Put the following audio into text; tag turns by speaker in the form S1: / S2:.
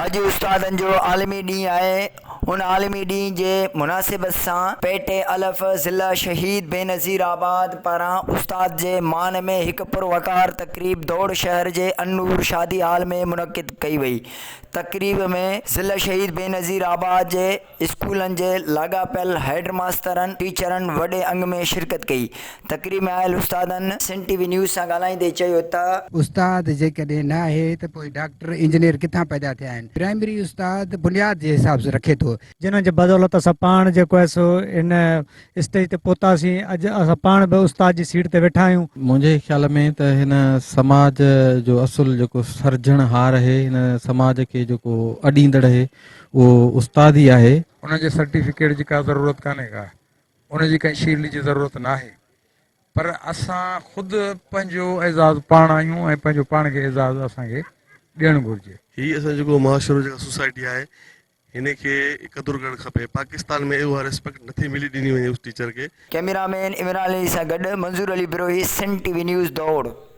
S1: अॼु उस्तादनि जो आलमी ॾींहुं आहे। उन आलमी ॾींहुं जे मुनासिबत सां पेटे अलफ ज़िला शहीद बेनज़ीर आबाद पारां उस्ताद जे मान में हिकु पुरवकार तक़रीब दौड़ शहर जे अनूर शादी हाल में मुनक़िद कई वई। तक़रीब में ज़िला शहीद बेनज़ीर आबाद जे स्कूलनि जे लाॻापियल हेड मास्तरनि टीचरनि वॾे अंग में शिरकत कई। तक़रीब में आयल उस्तादनि सिंध टीवी न्यूज़ सां ॻाल्हाईंदे चयो त
S2: उस्ताद जेकॾहिं न आहे त पोइ डॉक्टर इंजीनियर किथां पैदा थिया आहिनि। प्राइमरी उस्ताद बुनियाद जे हिसाब सां रखे थो,
S3: जिन जे बदौलत असां पाण जेको आहे सो इन स्टेज ते पहुतासीं। अॼु असां पाण बि उस्ताद जी सीट ते वेठा आहियूं।
S4: मुंहिंजे ख़्याल में त हिन समाज जो असुल जेको सर्जणहार आहे, हिन समाज खे जेको अॾींदड़ आहे उहो उस्ताद ई आहे।
S5: उनजे सर्टिफिकेट जी का ज़रूरत कान्हे का, उनजी कंहिं शील्ड जी ज़रूरत न आहे, पर असां ख़ुदि पंहिंजो एज़ाज़ु पाण आहियूं ऐं पंहिंजो पाण खे एज़ाज़ु असांखे ॾियणु घुरिजे।
S6: हीअ असां जेको मुआशिरो जेका सोसाइटी आहे हिन खे क़दुरु करणु खपे। पाकिस्तान में उहा रिस्पेक्ट नथी मिली ॾिनी वञे उस टीचर खे।
S1: कैमरामैन इमरान अली सां गॾु मंज़ूर अली बिरोही, सिंध टीवी न्यूज़ दौड़।